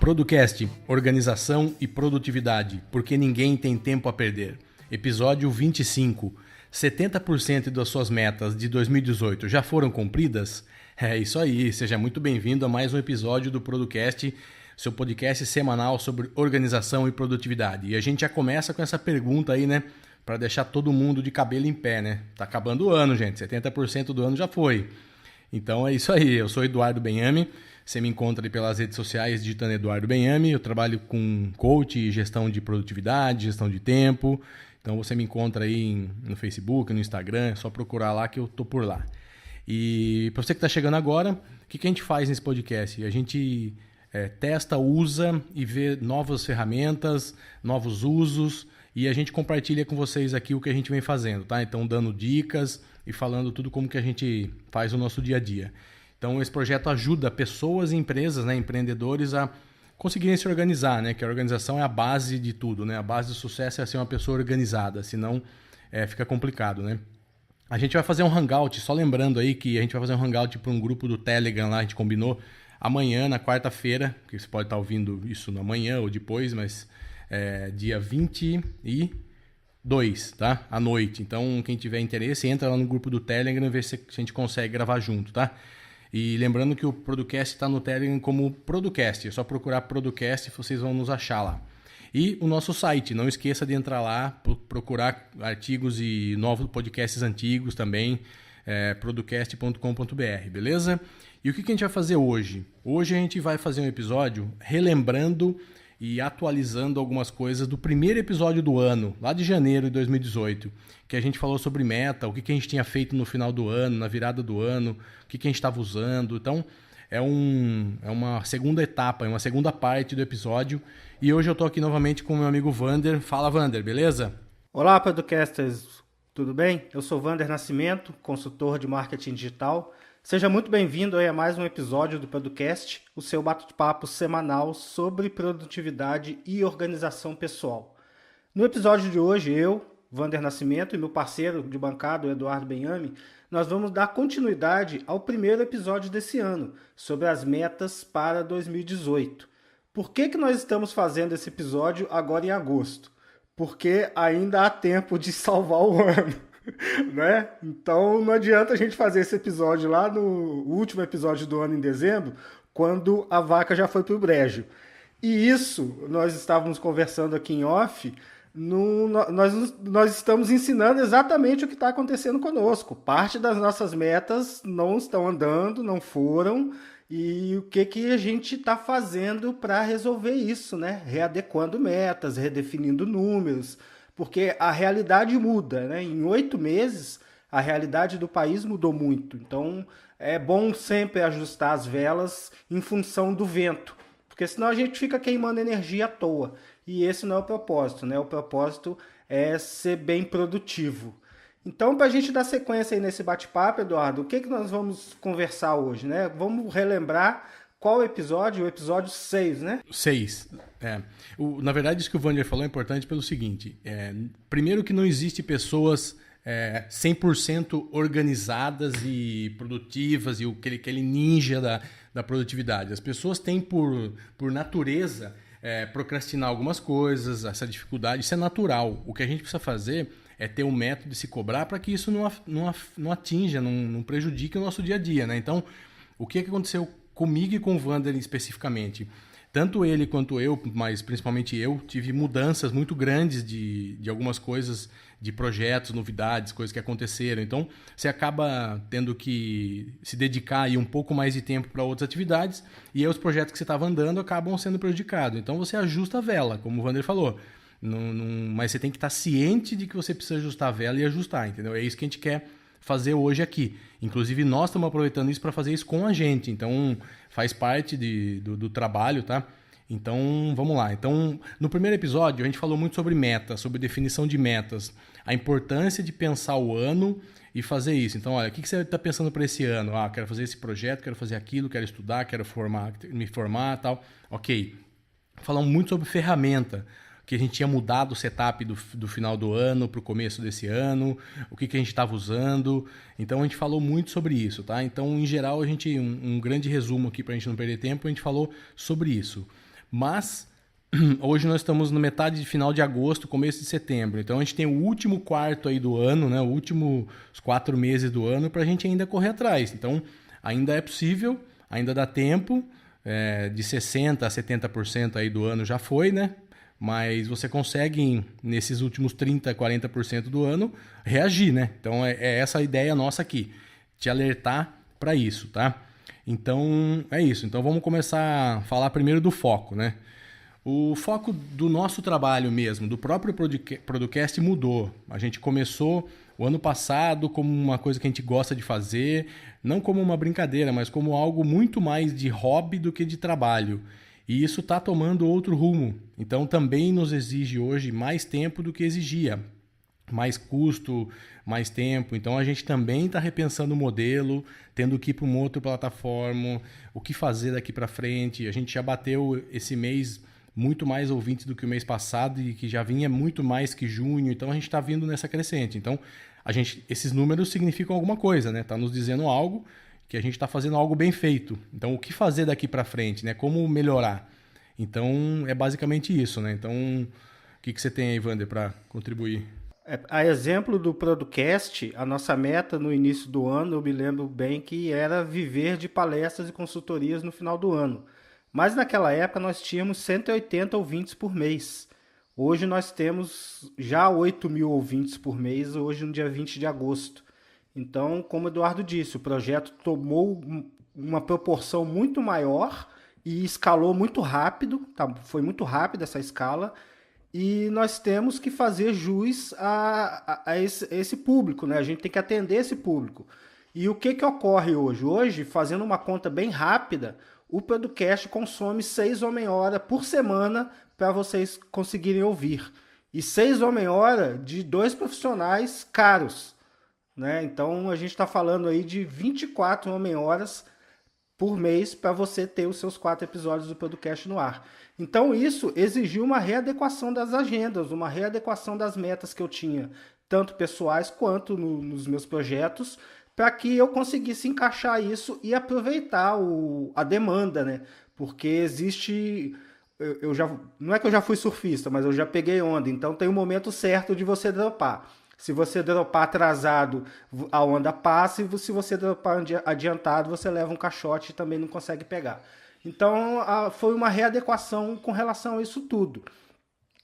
Producast, organização e produtividade, porque ninguém tem tempo a perder. Episódio 25. 70% das suas metas de 2018 já foram cumpridas? É isso aí, seja muito bem-vindo a mais um episódio do Producast, seu podcast semanal sobre organização e produtividade. E a gente já começa com essa pergunta aí, né? Para deixar todo mundo de cabelo em pé, né? Tá acabando o ano, gente, 70% do ano já foi. Então é isso aí, eu sou Eduardo Benhame. Você me encontra ali pelas redes sociais digitando Eduardo Benhame. Eu trabalho com coach e gestão de produtividade, gestão de tempo. Então você me encontra aí no Facebook, no Instagram. É só procurar lá que eu tô por lá. E para você que está chegando agora, o que a gente faz nesse podcast? A gente testa, usa e vê novas ferramentas, novos usos. E a gente compartilha com vocês aqui o que a gente vem fazendo, tá? Então dando dicas e falando tudo como que a gente faz o nosso dia a dia. Então, esse projeto ajuda pessoas e empresas, né, empreendedores a conseguirem se organizar, né? Que a organização é a base de tudo, né? A base do sucesso é ser uma pessoa organizada, senão fica complicado, né? A gente vai fazer um hangout, só lembrando aí que a gente vai fazer um hangout para um grupo do Telegram lá, a gente combinou amanhã, na quarta-feira, que você pode estar ouvindo isso na manhã ou depois, mas dia 22, tá? À noite. Então, quem tiver interesse, entra lá no grupo do Telegram e vê se a gente consegue gravar junto, tá? E lembrando que o Producast está no Telegram como Producast. É só procurar Producast e vocês vão nos achar lá. E o nosso site, não esqueça de entrar lá, procurar artigos e novos podcasts antigos também, producast.com.br, beleza? E o que a gente vai fazer hoje? Hoje a gente vai fazer um episódio relembrando e atualizando algumas coisas do primeiro episódio do ano, lá de janeiro de 2018, que a gente falou sobre meta, o que a gente tinha feito no final do ano, na virada do ano, o que a gente estava usando. Então, é uma segunda etapa, é uma segunda parte do episódio. E hoje eu estou aqui novamente com o meu amigo Vander. Fala, Vander, beleza? Olá, podcasters, tudo bem? Eu sou Vander Nascimento, consultor de marketing digital. Seja muito bem-vindo a mais um episódio do Podcast, o seu bate-papo semanal sobre produtividade e organização pessoal. No episódio de hoje, eu, Vander Nascimento, e meu parceiro de bancada, o Eduardo Benhame, nós vamos dar continuidade ao primeiro episódio desse ano, sobre as metas para 2018. Por que nós estamos fazendo esse episódio agora em agosto? Porque ainda há tempo de salvar o ano. Né? Então não adianta a gente fazer esse episódio lá no último episódio do ano em dezembro, quando a vaca já foi pro brejo. E isso, nós estávamos conversando aqui em off, nós estamos ensinando exatamente o que está acontecendo conosco. Parte das nossas metas não estão andando, não foram, e o que a gente está fazendo para resolver isso, né? Readequando metas, redefinindo números, porque a realidade muda, né? Em 8 meses, a realidade do país mudou muito. Então, é bom sempre ajustar as velas em função do vento, porque senão a gente fica queimando energia à toa. E esse não é o propósito, né? O propósito é ser bem produtivo. Então, para a gente dar sequência aí nesse bate-papo, Eduardo, o que nós vamos conversar hoje, né? Vamos relembrar qual episódio? O episódio 6, né? 6. Na verdade, isso que o Vander falou é importante pelo seguinte. Primeiro que não existe pessoas 100% organizadas e produtivas e aquele ninja da produtividade. As pessoas têm por natureza procrastinar algumas coisas, essa dificuldade, isso é natural. O que a gente precisa fazer é ter um método de se cobrar para que isso não atinja, não prejudique o nosso dia a dia, né? Então, o que aconteceu comigo e com o Vander especificamente? Tanto ele quanto eu, mas principalmente eu, tive mudanças muito grandes de algumas coisas, de projetos, novidades, coisas que aconteceram. Então, você acaba tendo que se dedicar aí um pouco mais de tempo para outras atividades e aí os projetos que você estava andando acabam sendo prejudicados. Então, você ajusta a vela, como o Vander falou. Mas você tem que estar ciente de que você precisa ajustar a vela e ajustar, entendeu? É isso que a gente quer fazer hoje aqui. Inclusive, nós estamos aproveitando isso para fazer isso com a gente. Então, faz parte do trabalho, tá? Então, vamos lá. Então, no primeiro episódio, a gente falou muito sobre metas, sobre definição de metas, a importância de pensar o ano e fazer isso. Então, olha, o que você está pensando para esse ano? Ah, quero fazer esse projeto, quero fazer aquilo, quero estudar, quero me formar e tal. Ok. Falamos muito sobre ferramenta, que a gente tinha mudado o setup do final do ano para o começo desse ano, o que a gente estava usando. Então, a gente falou muito sobre isso, tá? Então, em geral, um grande resumo aqui para a gente não perder tempo, a gente falou sobre isso. Mas, hoje nós estamos no metade de final de agosto, começo de setembro. Então, a gente tem o último quarto aí do ano, né? Os últimos 4 meses do ano para a gente ainda correr atrás. Então, ainda é possível, ainda dá tempo. De 60% a 70% aí do ano já foi, né? Mas você consegue, nesses últimos 30%, 40% do ano, reagir, né? Então, é essa a ideia nossa aqui, te alertar para isso, tá? Então, é isso. Então, vamos começar a falar primeiro do foco, né? O foco do nosso trabalho mesmo, do próprio Producast mudou. A gente começou o ano passado como uma coisa que a gente gosta de fazer, não como uma brincadeira, mas como algo muito mais de hobby do que de trabalho. E isso está tomando outro rumo. Então também nos exige hoje mais tempo do que exigia. Mais custo, mais tempo. Então a gente também está repensando o modelo, tendo que ir para uma outra plataforma, o que fazer daqui para frente. A gente já bateu esse mês muito mais ouvintes do que o mês passado e que já vinha muito mais que junho. Então a gente está vindo nessa crescente. Então esses números significam alguma coisa, né? Tá nos dizendo algo, que a gente está fazendo algo bem feito. Então, o que fazer daqui para frente, né? Como melhorar? Então, é basicamente isso, né? Então, o que você tem aí, Wander, para contribuir? A exemplo do Producast, a nossa meta no início do ano, eu me lembro bem que era viver de palestras e consultorias no final do ano. Mas naquela época nós tínhamos 180 ouvintes por mês. Hoje nós temos já 8 mil ouvintes por mês, hoje no dia 20 de agosto. Então, como o Eduardo disse, o projeto tomou uma proporção muito maior e escalou muito rápido, tá? Foi muito rápida essa escala, e nós temos que fazer jus a esse público, né? A gente tem que atender esse público. E o que ocorre hoje? Hoje, fazendo uma conta bem rápida, o Podcast consome 6 homem-hora por semana para vocês conseguirem ouvir. E 6 homem-hora de 2 profissionais caros, né? Então a gente está falando aí de 24 homem-horas por mês para você ter os seus 4 episódios do podcast no ar. Então isso exigiu uma readequação das agendas, uma readequação das metas que eu tinha, tanto pessoais quanto nos meus projetos, para que eu conseguisse encaixar isso e aproveitar a demanda, né? Porque existe... não é que eu já fui surfista, mas eu já peguei onda, então tem um momento certo de você dropar. Se você dropar atrasado, a onda passa, e se você dropar adiantado, você leva um caixote e também não consegue pegar. Então, foi uma readequação com relação a isso tudo.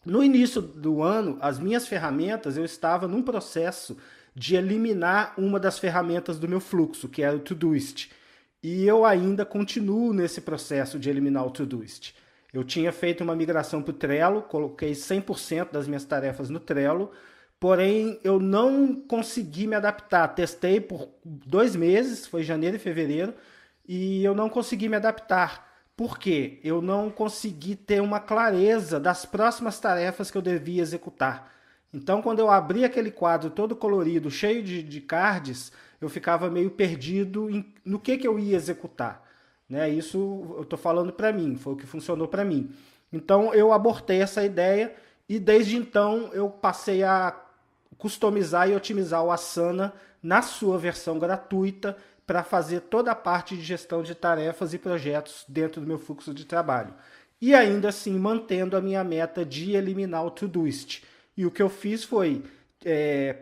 No início do ano, as minhas ferramentas, eu estava num processo de eliminar uma das ferramentas do meu fluxo, que era o Todoist. E eu ainda continuo nesse processo de eliminar o Todoist. Eu tinha feito uma migração para o Trello, coloquei 100% das minhas tarefas no Trello, porém eu não consegui me adaptar. Testei por 2 meses, foi janeiro e fevereiro, e eu não consegui me adaptar. Por quê? Eu não consegui ter uma clareza das próximas tarefas que eu devia executar. Então, quando eu abri aquele quadro todo colorido, cheio de cards, eu ficava meio perdido no que eu ia executar. Né? Isso eu estou falando para mim, foi o que funcionou para mim. Então, eu abortei essa ideia e desde então eu passei a customizar e otimizar o Asana na sua versão gratuita para fazer toda a parte de gestão de tarefas e projetos dentro do meu fluxo de trabalho. E ainda assim mantendo a minha meta de eliminar o Todoist. E o que eu fiz foi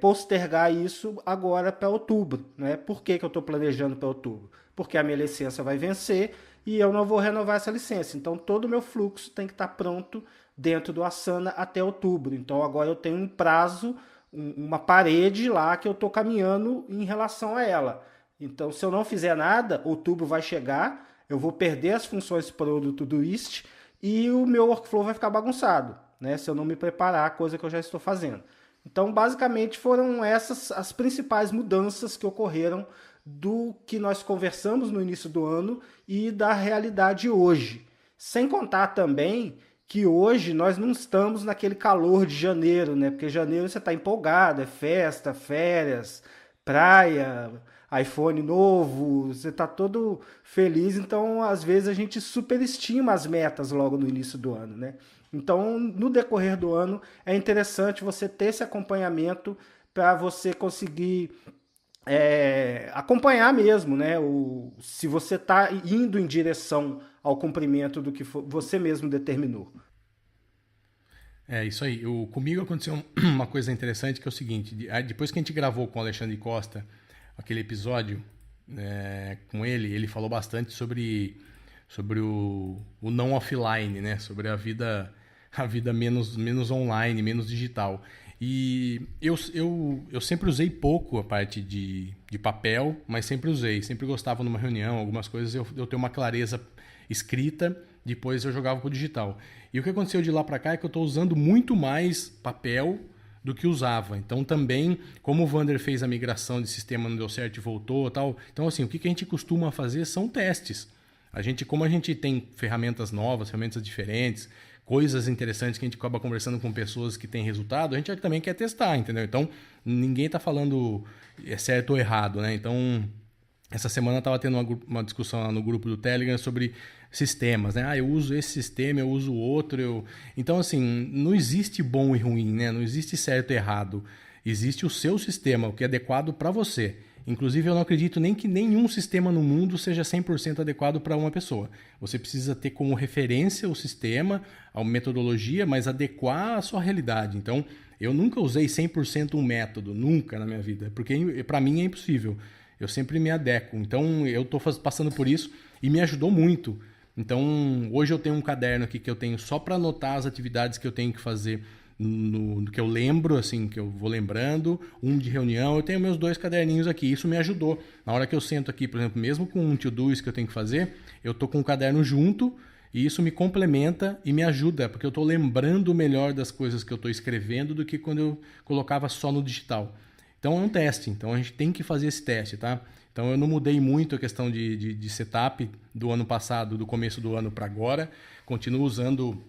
postergar isso agora para outubro. Né? Por que eu estou planejando para outubro? Porque a minha licença vai vencer e eu não vou renovar essa licença. Então todo o meu fluxo tem que estar pronto dentro do Asana até outubro. Então agora eu tenho um prazo, uma parede lá que eu estou caminhando em relação a ela. Então, se eu não fizer nada, outubro vai chegar, eu vou perder as funções Pro do Todoist e o meu workflow vai ficar bagunçado, né? Se eu não me preparar, coisa que eu já estou fazendo. Então, basicamente, foram essas as principais mudanças que ocorreram do que nós conversamos no início do ano e da realidade hoje. Sem contar também que hoje nós não estamos naquele calor de janeiro, né? Porque janeiro você está empolgado, é festa, férias, praia, iPhone novo, você está todo feliz, então às vezes a gente superestima as metas logo no início do ano, né? Então, no decorrer do ano, é interessante você ter esse acompanhamento para você conseguir acompanhar mesmo, né? Se você está indo em direção ao cumprimento do que você mesmo determinou. É isso aí. Comigo aconteceu uma coisa interessante que é o seguinte: depois que a gente gravou com o Alexandre Costa aquele episódio com ele falou bastante sobre o não offline, né? Sobre a vida menos online, menos digital. E eu sempre usei pouco a parte de papel, mas sempre usei. Sempre gostava numa reunião, algumas coisas eu tenho uma clareza escrita, depois eu jogava pro digital. E o que aconteceu de lá para cá é que eu estou usando muito mais papel do que usava. Então também, como o Vander fez a migração de sistema, não deu certo e voltou, tal. Então assim, o que a gente costuma fazer são testes. Como a gente tem ferramentas novas, ferramentas diferentes, coisas interessantes que a gente acaba conversando com pessoas que têm resultado, a gente também quer testar, entendeu? Então, ninguém está falando certo ou errado, né? Então, essa semana eu estava tendo uma discussão lá no grupo do Telegram sobre sistemas, né? Eu uso esse sistema, eu uso outro. Então, assim, não existe bom e ruim, né? Não existe certo e errado. Existe o seu sistema, o que é adequado para você. Inclusive, eu não acredito nem que nenhum sistema no mundo seja 100% adequado para uma pessoa. Você precisa ter como referência o sistema, a metodologia, mas adequar à sua realidade. Então, eu nunca usei 100% um método, nunca na minha vida, porque para mim é impossível. Eu sempre me adequo. Então, eu estou passando por isso e me ajudou muito. Então, hoje eu tenho um caderno aqui que eu tenho só para anotar as atividades que eu tenho que fazer no que eu lembro, assim, que eu vou lembrando, um de reunião, eu tenho meus 2 caderninhos aqui, isso me ajudou. Na hora que eu sento aqui, por exemplo, mesmo com um to-do's que eu tenho que fazer, eu tô com o caderno junto e isso me complementa e me ajuda, porque eu tô lembrando melhor das coisas que eu tô escrevendo do que quando eu colocava só no digital. Então é um teste, então a gente tem que fazer esse teste, tá? Então eu não mudei muito a questão de setup do ano passado, do começo do ano para agora, continuo usando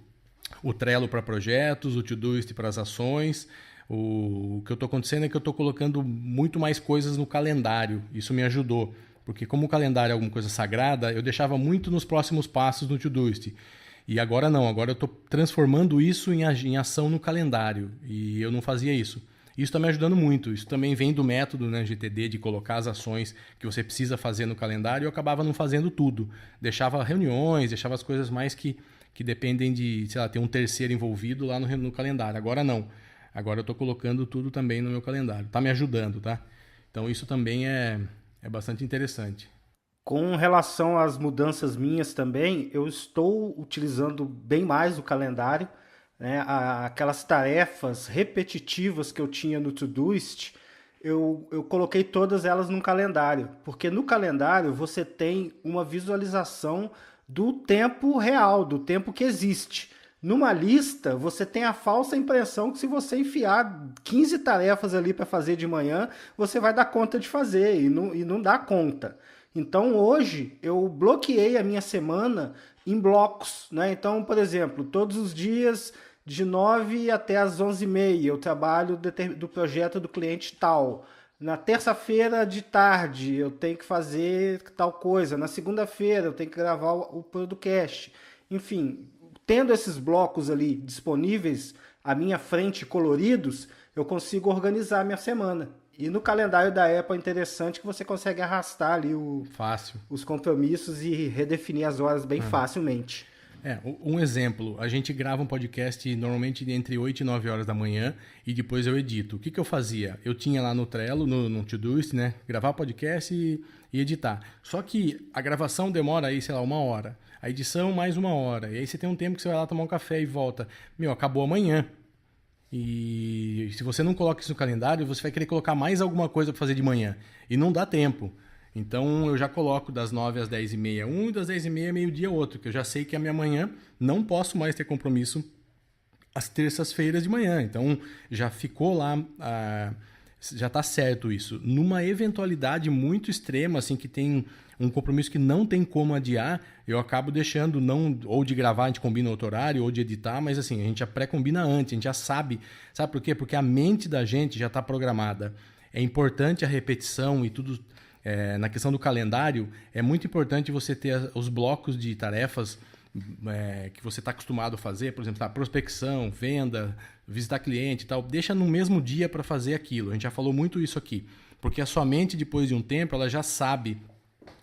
o Trello para projetos, o Todoist para as ações. O que eu estou acontecendo é que eu estou colocando muito mais coisas no calendário. Isso me ajudou, porque como o calendário é alguma coisa sagrada, eu deixava muito nos próximos passos no Todoist. E agora não, agora eu estou transformando isso em ação no calendário. E eu não fazia isso. Isso está me ajudando muito. Isso também vem do método, né, GTD, de colocar as ações que você precisa fazer no calendário. Eu acabava não fazendo tudo. Deixava reuniões, deixava as coisas mais que dependem de, sei lá, ter um terceiro envolvido lá no calendário. Agora não. Agora eu estou colocando tudo também no meu calendário. Está me ajudando, tá? Então isso também é bastante interessante. Com relação às mudanças minhas também, eu estou utilizando bem mais o calendário, né? Aquelas tarefas repetitivas que eu tinha no Todoist, eu coloquei todas elas no calendário, porque no calendário você tem uma visualização do tempo real, do tempo que existe. Numa lista, você tem a falsa impressão que se você enfiar 15 tarefas ali para fazer de manhã, você vai dar conta de fazer e não dá conta. Então hoje eu bloqueei a minha semana em blocos, né? Então, por exemplo, todos os dias de 9 até as 11h30 eu trabalho do projeto do cliente tal. Na terça-feira de tarde eu tenho que fazer tal coisa. Na segunda-feira eu tenho que gravar o podcast. Enfim, tendo esses blocos ali disponíveis à minha frente, coloridos, eu consigo organizar a minha semana. E no calendário da Apple é interessante que você consegue arrastar ali Fácil. os compromissos e redefinir as horas bem facilmente. Um exemplo, a gente grava um podcast normalmente entre 8 e 9 horas da manhã e depois eu edito. O que eu fazia? Eu tinha lá no Trello, no Todoist, né? Gravar podcast e editar. Só que a gravação demora aí, sei lá, 1 hora. A edição mais 1 hora. E aí você tem um tempo que você vai lá tomar um café e volta. Acabou amanhã. E se você não coloca isso no calendário, você vai querer colocar mais alguma coisa para fazer de manhã. E não dá tempo. Então eu já coloco das 9 às 10h30 um e das 10h30 meio-dia outro, que eu já sei que a minha manhã não posso mais ter compromisso às terças-feiras de manhã. Então, já ficou lá, já está certo isso. Numa eventualidade muito extrema, assim, que tem um compromisso que não tem como adiar, eu acabo deixando, não, ou de gravar, a gente combina outro horário, ou de editar, mas assim, a gente já pré-combina antes, a gente já sabe. Sabe por quê? Porque a mente da gente já está programada. É importante a repetição e tudo. Na questão do calendário, é muito importante você ter os blocos de tarefas que você está acostumado a fazer, por exemplo, prospecção, venda, visitar cliente e tal. Deixa no mesmo dia para fazer aquilo. A gente já falou muito isso aqui. Porque a sua mente, depois de um tempo, ela já sabe.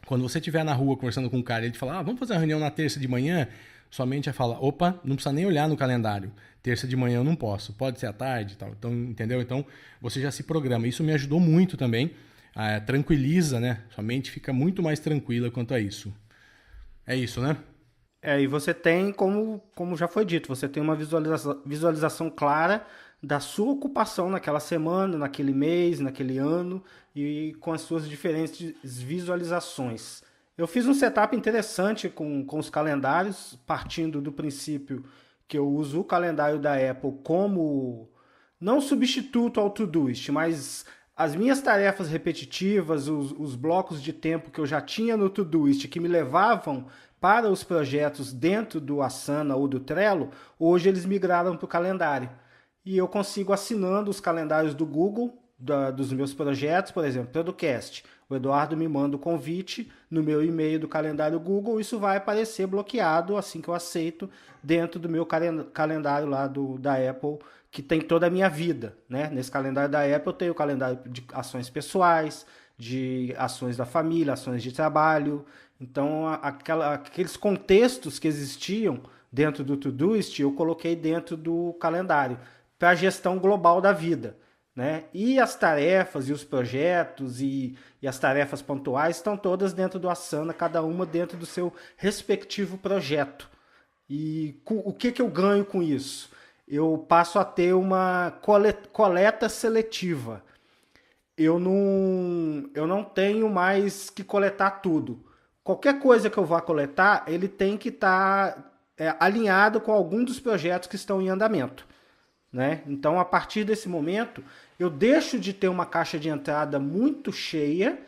Quando você estiver na rua conversando com um cara e ele te falar, vamos fazer uma reunião na terça de manhã, sua mente já fala, opa, não precisa nem olhar no calendário. Terça de manhã eu não posso, pode ser à tarde e tal. Então, entendeu? Então, você já se programa. Isso me ajudou muito também. Tranquiliza, né? Sua mente fica muito mais tranquila quanto a isso. É isso, né? E você tem, como já foi dito, você tem uma visualização clara da sua ocupação naquela semana, naquele mês, naquele ano e com as suas diferentes visualizações. Eu fiz um setup interessante com os calendários, partindo do princípio que eu uso o calendário da Apple como não substituto ao Todoist, mas as minhas tarefas repetitivas, os blocos de tempo que eu já tinha no Todoist que me levavam para os projetos dentro do Asana ou do Trello, hoje eles migraram para o calendário. E eu consigo assinando os calendários do Google, dos meus projetos, por exemplo, Producast. O Eduardo me manda o convite no meu e-mail do calendário Google, isso vai aparecer bloqueado assim que eu aceito dentro do meu calendário lá da Apple, que tem toda a minha vida, né? Nesse calendário da Apple eu tenho o calendário de ações pessoais, de ações da família, ações de trabalho. Então, aqueles contextos que existiam dentro do Todoist, eu coloquei dentro do calendário para a gestão global da vida, né? E as tarefas e os projetos e as tarefas pontuais estão todas dentro do Asana, cada uma dentro do seu respectivo projeto. E o que eu ganho com isso? Eu passo a ter uma coleta seletiva. Eu não tenho mais que coletar tudo. Qualquer coisa que eu vá coletar, ele tem que estar alinhado com algum dos projetos que estão em andamento, né? Então, a partir desse momento, eu deixo de ter uma caixa de entrada muito cheia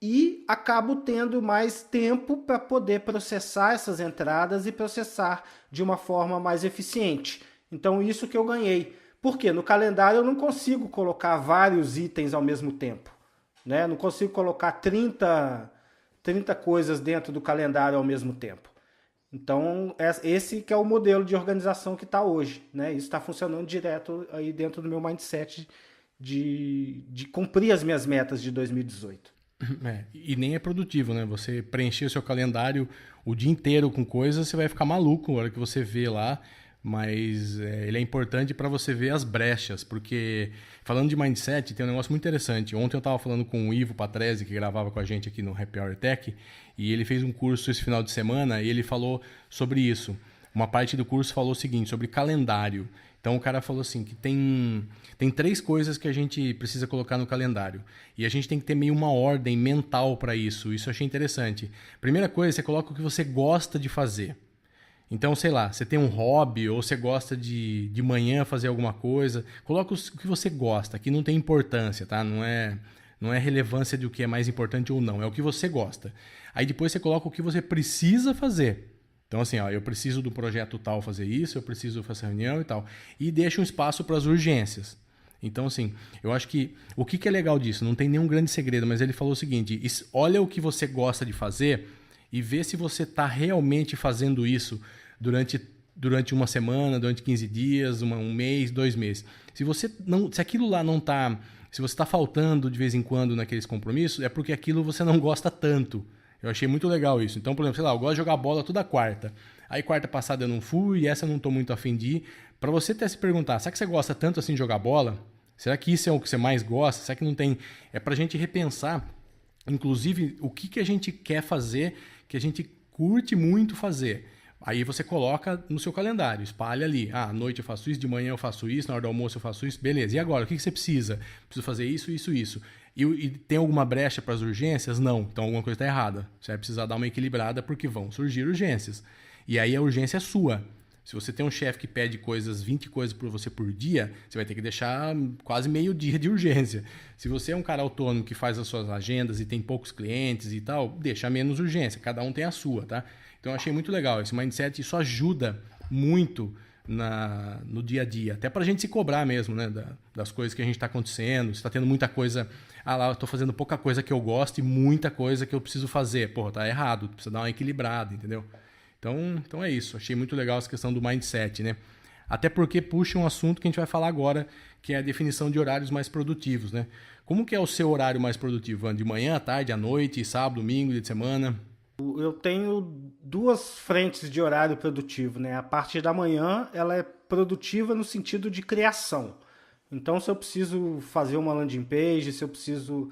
e acabo tendo mais tempo para poder processar essas entradas e processar de uma forma mais eficiente. Então, isso que eu ganhei. Por quê? No calendário eu não consigo colocar vários itens ao mesmo tempo, né? Não consigo colocar 30 coisas dentro do calendário ao mesmo tempo. Então, esse que é o modelo de organização que está hoje, né? Isso está funcionando direto aí dentro do meu mindset de cumprir as minhas metas de 2018. E nem é produtivo, né? Você preencher o seu calendário o dia inteiro com coisas, você vai ficar maluco na hora que você vê lá. Mas ele é importante para você ver as brechas, porque falando de mindset, tem um negócio muito interessante. Ontem eu estava falando com o Ivo Patrese, que gravava com a gente aqui no Happy Hour Tech, e ele fez um curso esse final de semana e ele falou sobre isso. Uma parte do curso falou o seguinte, sobre calendário. Então o cara falou assim, que tem 3 coisas que a gente precisa colocar no calendário. E a gente tem que ter meio uma ordem mental para isso. Isso eu achei interessante. Primeira coisa, você coloca o que você gosta de fazer. Então, sei lá, você tem um hobby ou você gosta de manhã fazer alguma coisa, coloca o que você gosta, que não tem importância, tá? Não é relevância de o que é mais importante ou não, é o que você gosta. Aí depois você coloca o que você precisa fazer. Então, assim, eu preciso do projeto tal fazer isso, eu preciso fazer reunião e tal. E deixa um espaço para as urgências. Então, assim, eu acho que o que é legal disso? Não tem nenhum grande segredo, mas ele falou o seguinte, olha o que você gosta de fazer e vê se você está realmente fazendo isso durante uma semana, durante 15 dias, um mês, 2 meses. Se aquilo lá não está... Se você está faltando de vez em quando naqueles compromissos, é porque aquilo você não gosta tanto. Eu achei muito legal isso. Então, por exemplo, sei lá, eu gosto de jogar bola toda quarta. Aí quarta passada eu não fui, e essa eu não estou muito afim de ir. Para você até se perguntar, será que você gosta tanto assim de jogar bola? Será que isso é o que você mais gosta? Será que não tem... É para a gente repensar, inclusive, o que a gente quer fazer, que a gente curte muito fazer. Aí você coloca no seu calendário, espalha ali. À noite eu faço isso, de manhã eu faço isso, na hora do almoço eu faço isso. Beleza, e agora? O que você precisa? Preciso fazer isso, isso, isso. E tem alguma brecha para as urgências? Não. Então alguma coisa está errada. Você vai precisar dar uma equilibrada porque vão surgir urgências. E aí a urgência é sua. Se você tem um chefe que pede 20 coisas por você por dia, você vai ter que deixar quase meio dia de urgência. Se você é um cara autônomo que faz as suas agendas e tem poucos clientes e tal, deixa menos urgência. Cada um tem a sua, tá? Então eu achei muito legal. Esse mindset, isso ajuda muito no dia a dia. Até pra gente se cobrar mesmo, né? Das coisas que a gente tá acontecendo. Se tá tendo muita coisa... lá, eu tô fazendo pouca coisa que eu gosto e muita coisa que eu preciso fazer. Porra, tá errado. Precisa dar uma equilibrada, entendeu? Então é isso. Achei muito legal essa questão do mindset, né? Até porque puxa um assunto que a gente vai falar agora, que é a definição de horários mais produtivos, né? Como que é o seu horário mais produtivo? De manhã, à tarde, à noite, sábado, domingo, dia de semana? Eu tenho duas frentes de horário produtivo, né? A parte da manhã, ela é produtiva no sentido de criação. Então, se eu preciso fazer uma landing page, se eu preciso...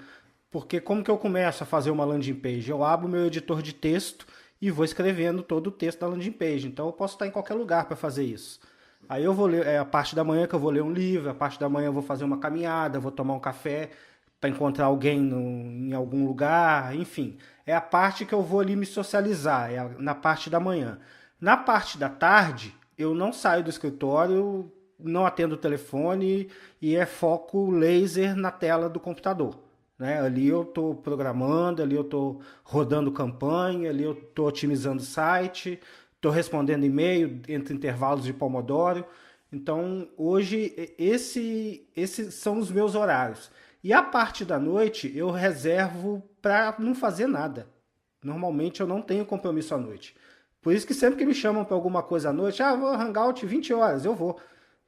Porque como que eu começo a fazer uma landing page? Eu abro meu editor de texto e vou escrevendo todo o texto da landing page. Então, eu posso estar em qualquer lugar para fazer isso. Aí eu vou ler, a parte da manhã que eu vou ler um livro, a parte da manhã eu vou fazer uma caminhada, vou tomar um café para encontrar alguém em algum lugar, enfim. É a parte que eu vou ali me socializar, na parte da manhã. Na parte da tarde, eu não saio do escritório, não atendo o telefone e é foco laser na tela do computador. Né? Ali eu estou programando, ali eu estou rodando campanha, ali eu estou otimizando o site, estou respondendo e-mail entre intervalos de Pomodoro. Então, hoje, esses são os meus horários. E a parte da noite eu reservo para não fazer nada. Normalmente eu não tenho compromisso à noite. Por isso que sempre que me chamam para alguma coisa à noite, vou hangout 20 horas, eu vou.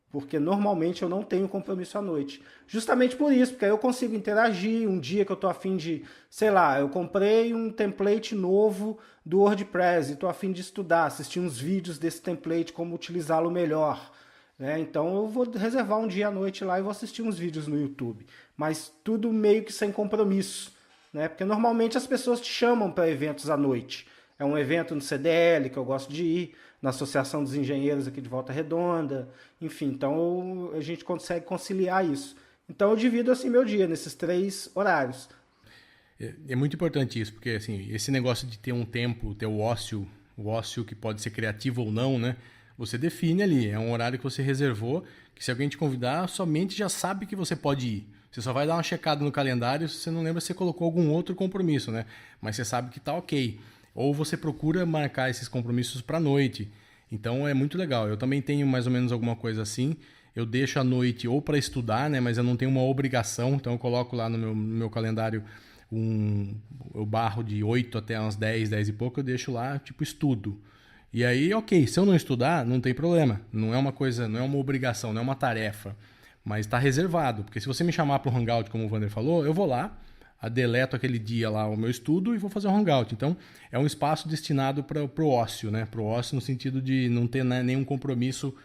Porque normalmente eu não tenho compromisso à noite. Justamente por isso, porque aí eu consigo interagir. Um dia que eu tô a fim de, sei lá, eu comprei um template novo do WordPress e tô a fim de estudar, assistir uns vídeos desse template, como utilizá-lo melhor. Né? Então eu vou reservar um dia à noite lá e vou assistir uns vídeos no YouTube. Mas tudo meio que sem compromisso. Né? Porque normalmente as pessoas te chamam para eventos à noite. É um evento no CDL que eu gosto de ir, na Associação dos Engenheiros aqui de Volta Redonda, enfim, então a gente consegue conciliar isso. Então eu divido assim meu dia nesses 3 horários. É muito importante isso, porque assim, esse negócio de ter um tempo, ter o ócio que pode ser criativo ou não, né? Você define ali, é um horário que você reservou, que se alguém te convidar, somente já sabe que você pode ir. Você só vai dar uma checada no calendário se você não lembra se você colocou algum outro compromisso, né? Mas você sabe que tá ok. Ou você procura marcar esses compromissos para a noite. Então é muito legal. Eu também tenho mais ou menos alguma coisa assim. Eu deixo a noite ou para estudar, né? Mas eu não tenho uma obrigação. Então eu coloco lá no meu calendário eu barro de 8 até umas 10 e pouco, eu deixo lá tipo estudo. E aí, ok, se eu não estudar, não tem problema. Não é uma coisa, não é uma obrigação, não é uma tarefa. Mas está reservado. Porque se você me chamar para o Hangout, como o Vander falou, eu vou lá, deleto aquele dia lá o meu estudo e vou fazer um hangout. Então, é um espaço destinado para o ócio, né? Para o ócio no sentido de não ter, né, nenhum compromisso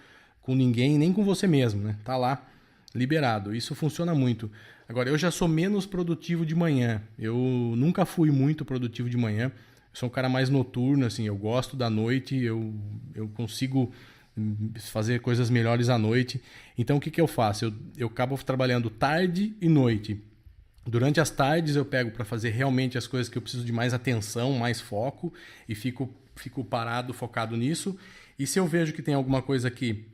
com ninguém, nem com você mesmo, né? Tá lá liberado. Isso funciona muito. Agora, eu já sou menos produtivo de manhã. Eu nunca fui muito produtivo de manhã. Eu sou um cara mais noturno, assim. Eu gosto da noite, eu consigo fazer coisas melhores à noite. Então, o que eu faço? Eu acabo trabalhando tarde e noite. Durante as tardes eu pego para fazer realmente as coisas que eu preciso de mais atenção, mais foco e fico parado, focado nisso. E se eu vejo que tem alguma coisa que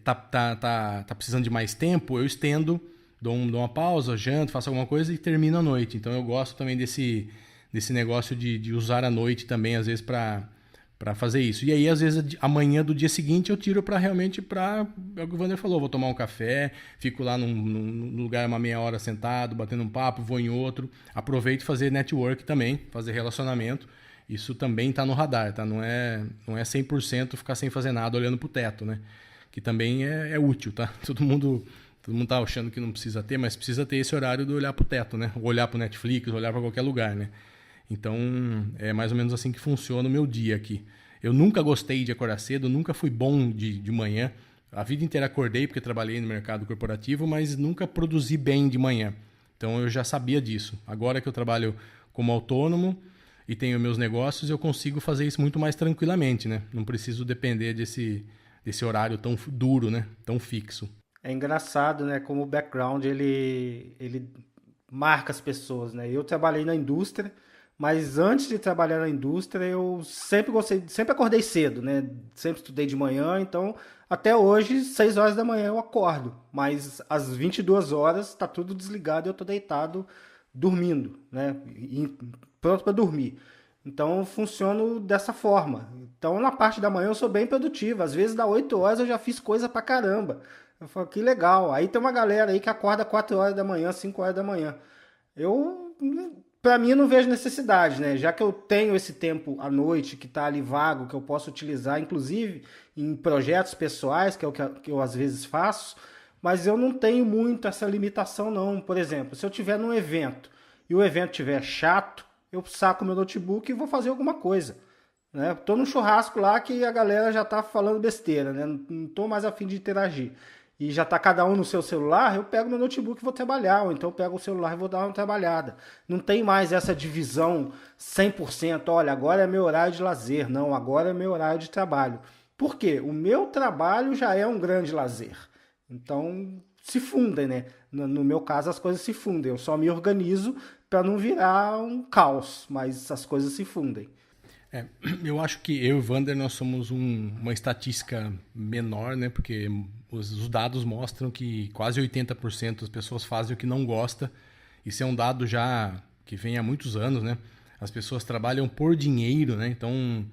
tá precisando de mais tempo, eu estendo, dou uma pausa, janto, faço alguma coisa e termino a noite. Então eu gosto também desse negócio de usar a noite também, às vezes, para fazer isso. E aí, às vezes, amanhã do dia seguinte eu tiro para realmente, é o que o Vander falou, vou tomar um café, fico lá num lugar uma meia hora sentado, batendo um papo, vou em outro, aproveito fazer network também, fazer relacionamento. Isso também está no radar, tá? Não é 100% ficar sem fazer nada olhando pro teto, né? Que também é útil, tá? Todo mundo tá achando que não precisa ter, mas precisa ter esse horário de olhar pro teto, né? Ou olhar pro Netflix, olhar para qualquer lugar, né? Então, é mais ou menos assim que funciona o meu dia aqui. Eu nunca gostei de acordar cedo, nunca fui bom de manhã. A vida inteira acordei porque trabalhei no mercado corporativo, mas nunca produzi bem de manhã. Então, eu já sabia disso. Agora que eu trabalho como autônomo e tenho meus negócios, eu consigo fazer isso muito mais tranquilamente, né? Não preciso depender desse horário tão duro, né? Tão fixo. É engraçado, né? Como o background, ele marca as pessoas, né? Eu trabalhei na indústria, Mas antes de trabalhar na indústria, eu sempre gostei, sempre acordei cedo, né? Sempre estudei de manhã, então até hoje, 6 horas da manhã eu acordo. Mas às 22 horas está tudo desligado e eu estou deitado dormindo, né? Pronto para dormir. Então eu funciono dessa forma. Então na parte da manhã eu sou bem produtivo. Às vezes dá 8 horas eu já fiz coisa pra caramba. Eu falo, que legal. Aí tem uma galera aí que acorda 4 horas da manhã, 5 horas da manhã. Eu, para mim, eu não vejo necessidade, né? Já que eu tenho esse tempo à noite que está ali vago, que eu posso utilizar, inclusive em projetos pessoais, que é o que eu às vezes faço, mas eu não tenho muito essa limitação, não. Por exemplo, se eu tiver num evento e o evento estiver chato, eu saco meu notebook e vou fazer alguma coisa. Né? Tô num churrasco lá que a galera já tá falando besteira, né? Não tô mais a fim de interagir. E já tá cada um no seu celular, eu pego meu notebook e vou trabalhar, ou então eu pego o celular e vou dar uma trabalhada. Não tem mais essa divisão 100%, olha, agora é meu horário de lazer, não, agora é meu horário de trabalho. Por quê? O meu trabalho já é um grande lazer. Então, se fundem, né? No meu caso, as coisas se fundem. Eu só me organizo para não virar um caos, mas as coisas se fundem. É, eu acho que eu e o Wander, nós somos uma estatística menor, né? Porque os dados mostram que quase 80% das pessoas fazem o que não gosta. Isso é um dado já que vem há muitos anos, né? As pessoas trabalham por dinheiro, né? Então,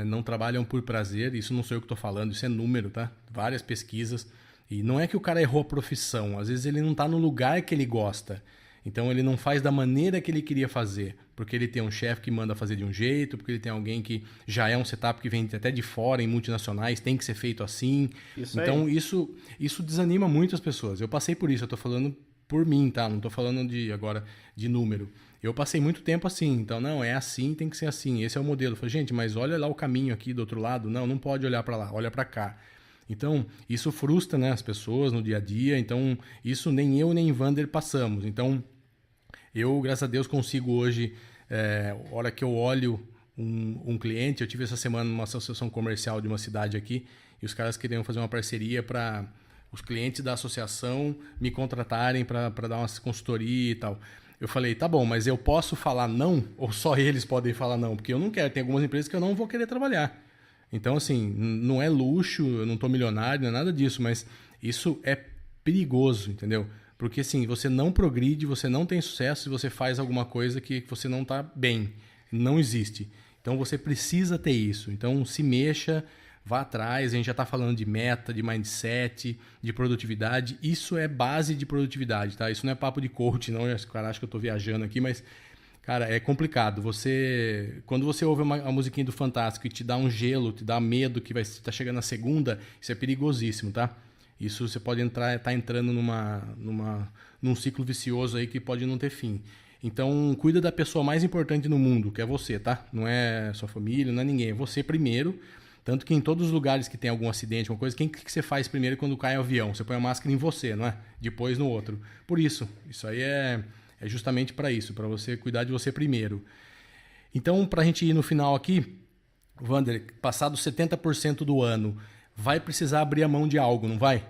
não trabalham por prazer. Isso não sou eu que estou falando, isso é número, tá? Várias pesquisas. E não é que o cara errou a profissão. Às vezes ele não está no lugar que ele gosta. Então ele não faz da maneira que ele queria fazer, porque ele tem um chefe que manda fazer de um jeito, porque ele tem alguém que já é um setup que vem até de fora, em multinacionais, tem que ser feito assim. Então isso desanima muito as pessoas. Eu passei por isso, eu estou falando por mim, tá? Não estou falando agora de número. Eu passei muito tempo assim, então não, é assim, tem que ser assim, esse é o modelo. Eu falei, gente, mas olha lá o caminho aqui do outro lado. Não, não pode olhar para lá, olha para cá. Então, isso frustra, né, as pessoas no dia a dia. Então, isso nem eu nem Wander passamos. Então, eu, graças a Deus, consigo hoje, a hora que eu olho um cliente, eu tive essa semana numa associação comercial de uma cidade aqui, e os caras queriam fazer uma parceria para os clientes da associação me contratarem para dar uma consultoria e tal. Eu falei, tá bom, mas eu posso falar não? Ou só eles podem falar não? Porque eu não quero, tem algumas empresas que eu não vou querer trabalhar. Então, assim, não é luxo, eu não estou milionário, não é nada disso, mas isso é perigoso, entendeu? Porque, assim, você não progride, você não tem sucesso se você faz alguma coisa que você não está bem. Não existe. Então, você precisa ter isso. Então, se mexa, vá atrás. A gente já está falando de meta, de mindset, de produtividade. Isso é base de produtividade, tá? Isso não é papo de coach, não. O cara acha que eu estou viajando aqui, mas... Cara, é complicado. Quando você ouve a musiquinha do Fantástico e te dá um gelo, te dá medo que vai estar chegando na segunda, isso é perigosíssimo, tá? Isso você pode tá entrando num ciclo vicioso aí que pode não ter fim. Então, cuida da pessoa mais importante no mundo, que é você, tá? Não é sua família, não é ninguém, é você primeiro. Tanto que em todos os lugares que tem algum acidente, alguma coisa, quem que você faz primeiro quando cai o avião? Você põe a máscara em você, não é? Depois no outro. Por isso aí é justamente para isso, para você cuidar de você primeiro. Então, para a gente ir no final aqui, Wander, passado 70% do ano, vai precisar abrir a mão de algo, não vai?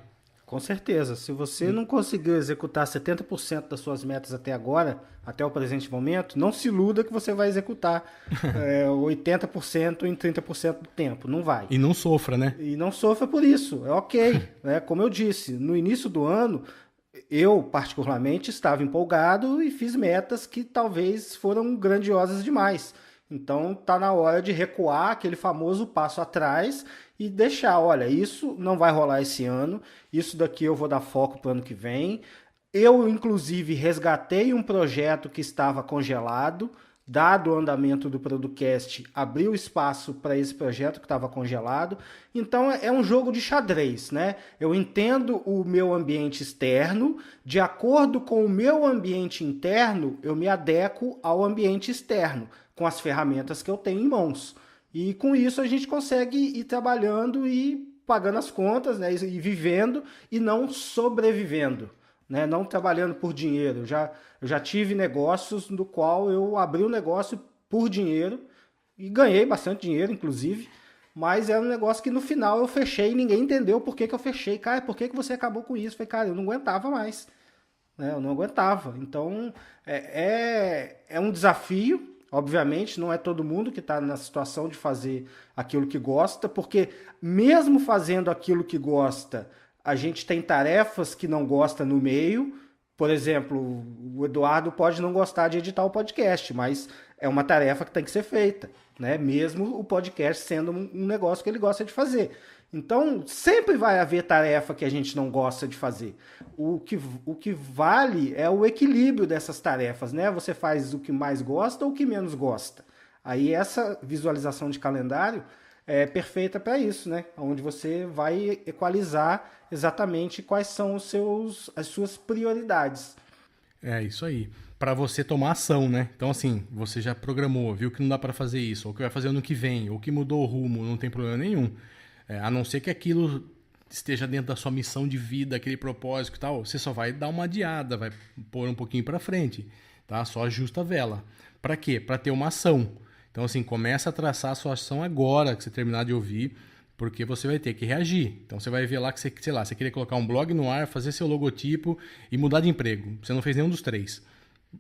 Com certeza. Se você não conseguiu executar 70% das suas metas até agora, até o presente momento, não se iluda que você vai executar 80% em 30% do tempo. Não vai. E não sofra, né? E não sofra por isso. É ok. Né? Como eu disse, no início do ano, eu, particularmente, estava empolgado e fiz metas que talvez foram grandiosas demais. Então, tá na hora de recuar aquele famoso passo atrás e deixar, olha, isso não vai rolar esse ano, isso daqui eu vou dar foco para o ano que vem. Eu, inclusive, resgatei um projeto que estava congelado, dado o andamento do Producast, abriu espaço para esse projeto que estava congelado. Então é um jogo de xadrez, né? Eu entendo o meu ambiente externo, de acordo com o meu ambiente interno, eu me adequo ao ambiente externo, com as ferramentas que eu tenho em mãos. E com isso a gente consegue ir trabalhando e pagando as contas, né? E vivendo e não sobrevivendo. Né? Não trabalhando por dinheiro. Eu já tive negócios no qual eu abri um negócio por dinheiro e ganhei bastante dinheiro, inclusive, mas era um negócio que no final eu fechei e ninguém entendeu por que eu fechei. Cara, por que você acabou com isso? Eu falei, cara, eu não aguentava mais. Né? Eu não aguentava. Então, é um desafio, Obviamente, não é todo mundo que está na situação de fazer aquilo que gosta, porque mesmo fazendo aquilo que gosta, a gente tem tarefas que não gosta no meio. Por exemplo, o Eduardo pode não gostar de editar o podcast, mas é uma tarefa que tem que ser feita, né? Mesmo o podcast sendo um negócio que ele gosta de fazer. Então, sempre vai haver tarefa que a gente não gosta de fazer. O que vale é o equilíbrio dessas tarefas, né? Você faz o que mais gosta ou o que menos gosta. Aí essa visualização de calendário é perfeita para isso, né? Onde você vai equalizar exatamente quais são as suas prioridades. É isso aí. Para você tomar ação, né? Então, assim, você já programou, viu que não dá para fazer isso, ou que vai fazer ano que vem, ou que mudou o rumo, não tem problema nenhum. A não ser que aquilo esteja dentro da sua missão de vida, aquele propósito e tal, você só vai dar uma adiada, vai pôr um pouquinho para frente, tá? Só ajusta a vela. Para quê? Para ter uma ação. Então, assim, começa a traçar a sua ação agora que você terminar de ouvir, porque você vai ter que reagir. Então, você vai ver lá que você, sei lá, você queria colocar um blog no ar, fazer seu logotipo e mudar de emprego. Você não fez nenhum dos três.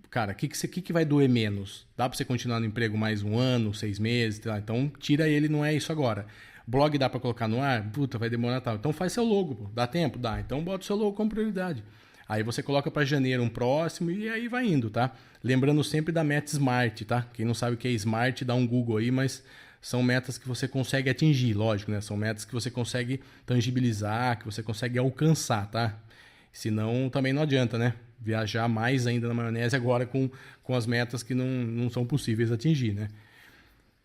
Cara, o que vai doer menos? Dá para você continuar no emprego mais 1 ano, 6 meses? Tá? Então, tira ele, não é isso agora. Blog dá para colocar no ar? Puta, vai demorar tal. Então faz seu logo, pô. Dá tempo? Dá. Então bota o seu logo como prioridade. Aí você coloca para janeiro um próximo e aí vai indo, tá? Lembrando sempre da meta SMART, tá? Quem não sabe o que é SMART, dá um Google aí, mas são metas que você consegue atingir, lógico, né? São metas que você consegue tangibilizar, que você consegue alcançar, tá? Senão também não adianta, né? Viajar mais ainda na maionese agora com as metas que não são possíveis atingir, né?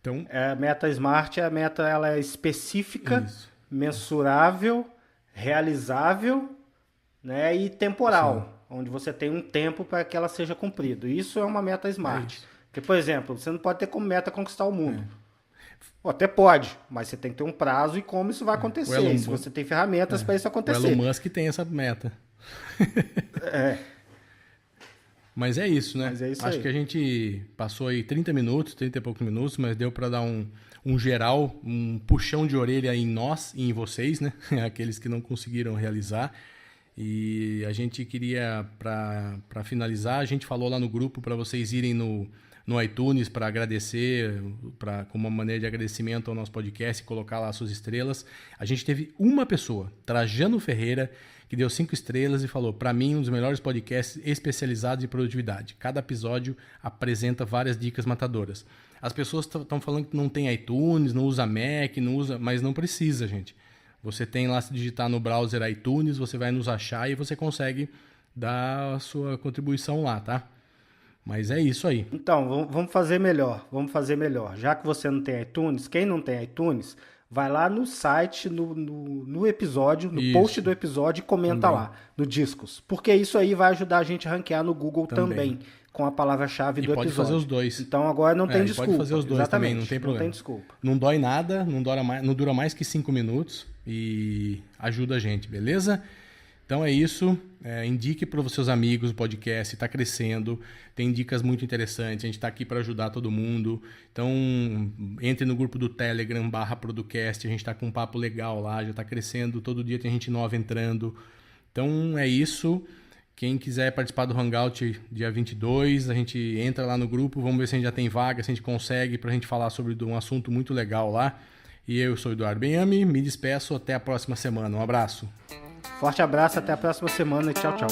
Então, a meta SMART, ela é específica, isso, mensurável, realizável, né, e temporal, sim, onde você tem um tempo para que ela seja cumprida. Isso é uma meta SMART. Porque, por exemplo, você não pode ter como meta conquistar o mundo. Até pode, mas você tem que ter um prazo e como isso vai acontecer. E se você tem ferramentas para isso acontecer. O Elon Musk tem essa meta. Mas é isso, né? Acho que a gente passou aí 30 e poucos minutos, mas deu para dar um geral, um puxão de orelha em nós e em vocês, né? Aqueles que não conseguiram realizar. E a gente queria, para finalizar, a gente falou lá no grupo para vocês irem no iTunes para agradecer, como uma maneira de agradecimento ao nosso podcast, colocar lá suas estrelas. A gente teve uma pessoa, Trajano Ferreira, que deu 5 estrelas e falou: para mim, um dos melhores podcasts especializados em produtividade. Cada episódio apresenta várias dicas matadoras. As pessoas estão falando que não tem iTunes, não usa Mac, não usa, mas não precisa, gente. Você tem lá, se digitar no browser iTunes, você vai nos achar e você consegue dar a sua contribuição lá, tá? Mas é isso aí. Então, vamos fazer melhor. Já que você não tem iTunes, quem não tem iTunes, vai lá no site, no episódio, no post do episódio e comenta também lá, no Discos. Porque isso aí vai ajudar a gente a ranquear no Google também com a palavra-chave do episódio. Pode fazer os dois. Então agora não tem desculpa. Pode fazer os dois. Exatamente, também, não tem problema. Não tem desculpa. Não dói nada, não dura mais que 5 minutos e ajuda a gente, beleza? Então é isso, indique para os seus amigos o podcast, está crescendo, tem dicas muito interessantes, a gente está aqui para ajudar todo mundo. Então entre no grupo do Telegram /Producast, a gente está com um papo legal lá, já está crescendo, todo dia tem gente nova entrando. Então é isso, quem quiser participar do Hangout dia 22, a gente entra lá no grupo, vamos ver se a gente já tem vaga, se a gente consegue, para a gente falar sobre um assunto muito legal lá. E eu sou o Eduardo Benhame, me despeço, até a próxima semana, um abraço. Forte abraço, até a próxima semana e tchau, tchau.